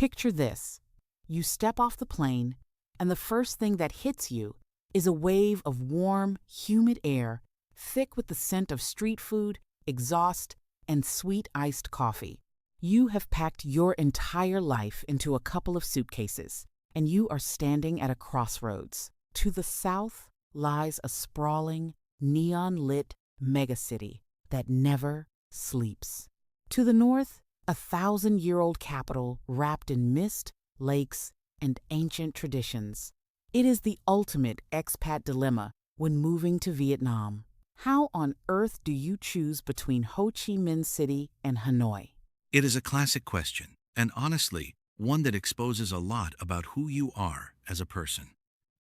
Picture this. You step off the plane, and the first thing that hits you is a wave of warm, humid air, thick with the scent of street food, exhaust, and sweet iced coffee. You have packed your entire life into a couple of suitcases, and you are standing at a crossroads. To the south lies a sprawling, neon-lit megacity that never sleeps. To the north, a 1,000-year-old capital wrapped in mist, lakes, and ancient traditions. It is the ultimate expat dilemma when moving to Vietnam. How on earth do you choose between Ho Chi Minh City and Hanoi? It is a classic question, and honestly, one that exposes a lot about who you are as a person.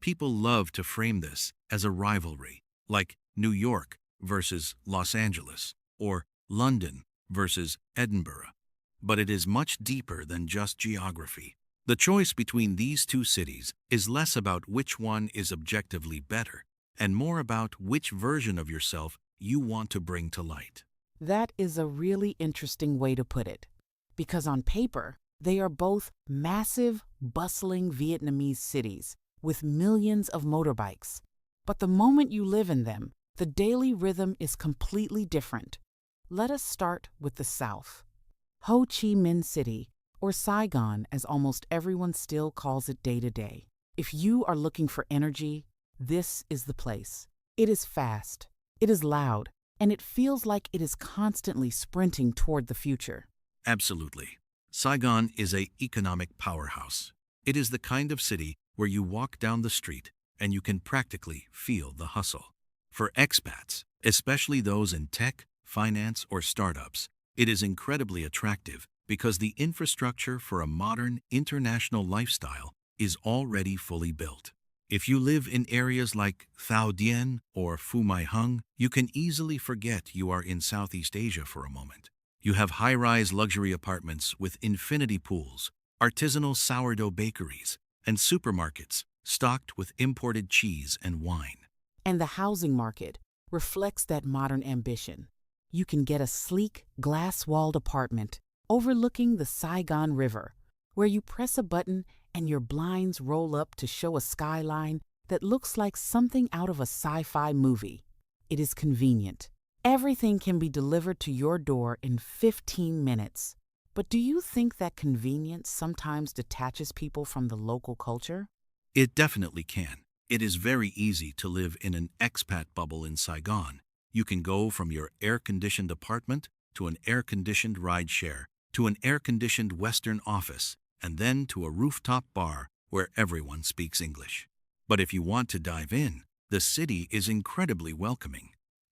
People love to frame this as a rivalry, like New York versus Los Angeles, or London versus Edinburgh. But it is much deeper than just geography. The choice between these two cities is less about which one is objectively better, and more about which version of yourself you want to bring to light. That is a really interesting way to put it, because on paper, they are both massive, bustling Vietnamese cities with millions of motorbikes. But the moment you live in them, the daily rhythm is completely different. Let us start with the South. Ho Chi Minh City, or Saigon as almost everyone still calls it day to day. If you are looking for energy, this is the place. It is fast, it is loud, and it feels like it is constantly sprinting toward the future. Absolutely. Saigon is an economic powerhouse. It is the kind of city where you walk down the street and you can practically feel the hustle. For expats, especially those in tech, finance, or startups, it is incredibly attractive because the infrastructure for a modern, international lifestyle is already fully built. If you live in areas like Thao Dien or Phu Mai Hung, you can easily forget you are in Southeast Asia for a moment. You have high-rise luxury apartments with infinity pools, artisanal sourdough bakeries, and supermarkets stocked with imported cheese and wine. And the housing market reflects that modern ambition. You can get a sleek, glass-walled apartment overlooking the Saigon River, where you press a button and your blinds roll up to show a skyline that looks like something out of a sci-fi movie. It is convenient. Everything can be delivered to your door in 15 minutes. But do you think that convenience sometimes detaches people from the local culture? It definitely can. It is very easy to live in an expat bubble in Saigon. You can go from your air-conditioned apartment to an air-conditioned rideshare, to an air-conditioned Western office, and then to a rooftop bar where everyone speaks English. But if you want to dive in, the city is incredibly welcoming.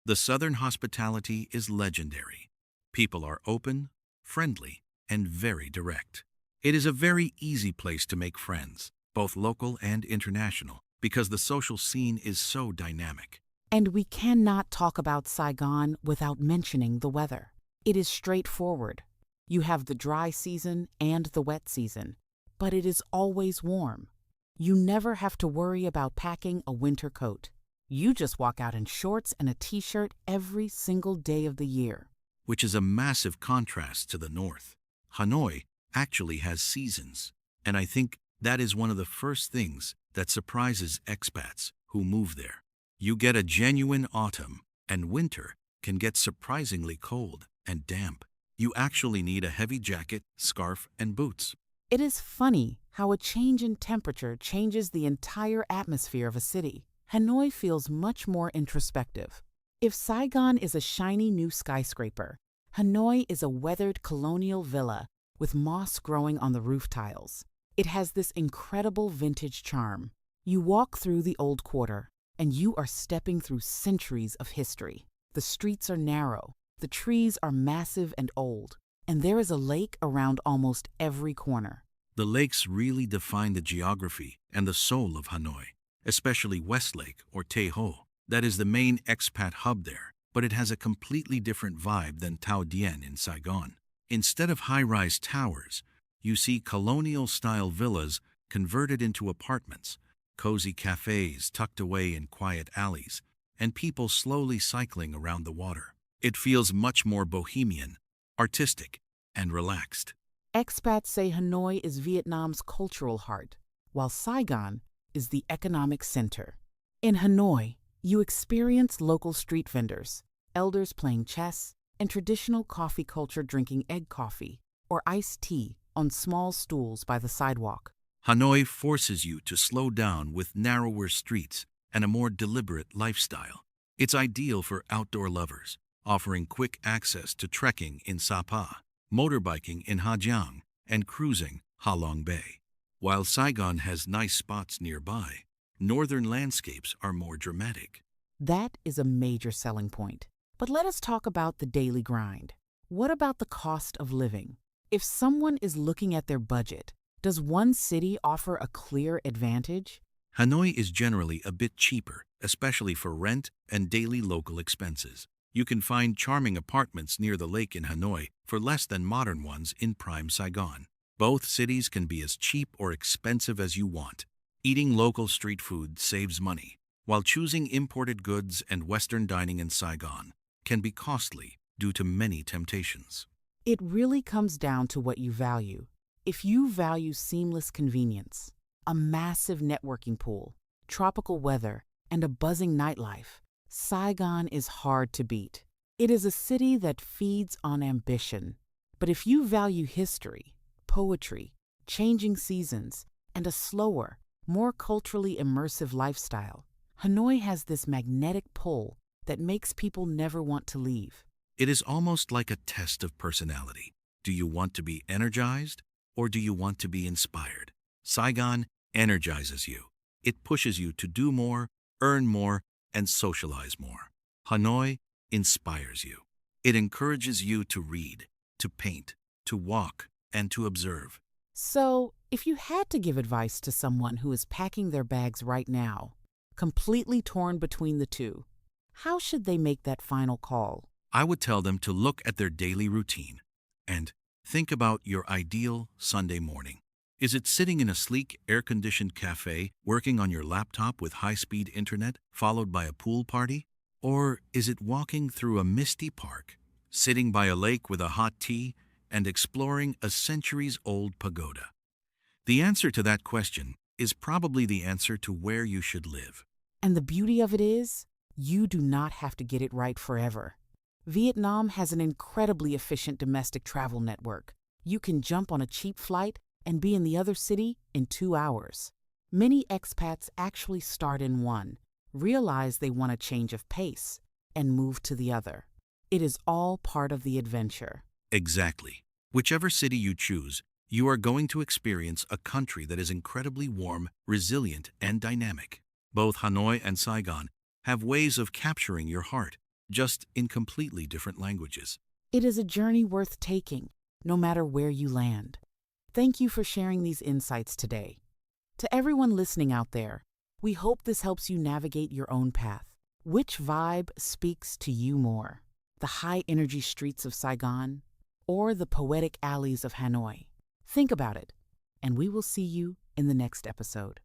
The Southern hospitality is legendary. People are open, friendly, and very direct. It is a very easy place to make friends, both local and international, because the social scene is so dynamic. And we cannot talk about Saigon without mentioning the weather. It is straightforward. You have the dry season and the wet season, but it is always warm. You never have to worry about packing a winter coat. You just walk out in shorts and a t-shirt every single day of the year. Which is a massive contrast to the north. Hanoi actually has seasons, and I think that is one of the first things that surprises expats who move there. You get a genuine autumn, and winter can get surprisingly cold and damp. You actually need a heavy jacket, scarf, and boots. It is funny how a change in temperature changes the entire atmosphere of a city. Hanoi feels much more introspective. If Saigon is a shiny new skyscraper, Hanoi is a weathered colonial villa with moss growing on the roof tiles. It has this incredible vintage charm. You walk through the old quarter, and you are stepping through centuries of history. The streets are narrow, the trees are massive and old, and there is a lake around almost every corner. The lakes really define the geography and the soul of Hanoi, especially Westlake or Tay Ho. That is the main expat hub there, but it has a completely different vibe than Thao Dien in Saigon. Instead of high-rise towers, you see colonial-style villas converted into apartments, cozy cafes tucked away in quiet alleys, and people slowly cycling around the water. It feels much more bohemian, artistic, and relaxed. Expats say Hanoi is Vietnam's cultural heart, while Saigon is the economic center. In Hanoi, you experience local street vendors, elders playing chess, and traditional coffee culture drinking egg coffee or iced tea on small stools by the sidewalk. Hanoi forces you to slow down with narrower streets and a more deliberate lifestyle. It's ideal for outdoor lovers, offering quick access to trekking in Sapa, motorbiking in Ha Giang, and cruising Ha Long Bay. While Saigon has nice spots nearby, northern landscapes are more dramatic. That is a major selling point. But let us talk about the daily grind. What about the cost of living? If someone is looking at their budget, does one city offer a clear advantage? Hanoi is generally a bit cheaper, especially for rent and daily local expenses. You can find charming apartments near the lake in Hanoi for less than modern ones in prime Saigon. Both cities can be as cheap or expensive as you want. Eating local street food saves money, while choosing imported goods and Western dining in Saigon can be costly due to many temptations. It really comes down to what you value. If you value seamless convenience, a massive networking pool, tropical weather, and a buzzing nightlife, Saigon is hard to beat. It is a city that feeds on ambition. But if you value history, poetry, changing seasons, and a slower, more culturally immersive lifestyle, Hanoi has this magnetic pull that makes people never want to leave. It is almost like a test of personality. Do you want to be energized or do you want to be inspired? Saigon energizes you. It pushes you to do more, earn more, and socialize more. Hanoi inspires you. It encourages you to read, to paint, to walk, and to observe. So, if you had to give advice to someone who is packing their bags right now, completely torn between the two, how should they make that final call? I would tell them to look at their daily routine and think about your ideal Sunday morning. Is it sitting in a sleek, air-conditioned cafe, working on your laptop with high-speed internet, followed by a pool party? Or is it walking through a misty park, sitting by a lake with a hot tea, and exploring a centuries-old pagoda? The answer to that question is probably the answer to where you should live. And the beauty of it is, you do not have to get it right forever. Vietnam has an incredibly efficient domestic travel network. You can jump on a cheap flight and be in the other city in 2 hours. Many expats actually start in one, realize they want a change of pace, and move to the other. It is all part of the adventure. Exactly. Whichever city you choose, you are going to experience a country that is incredibly warm, resilient, and dynamic. Both Hanoi and Saigon have ways of capturing your heart, just in completely different languages. It is a journey worth taking, no matter where you land. Thank you for sharing these insights today. To everyone listening out there, we hope this helps you navigate your own path. Which vibe speaks to you more? The high-energy streets of Saigon or the poetic alleys of Hanoi? Think about it, and we will see you in the next episode.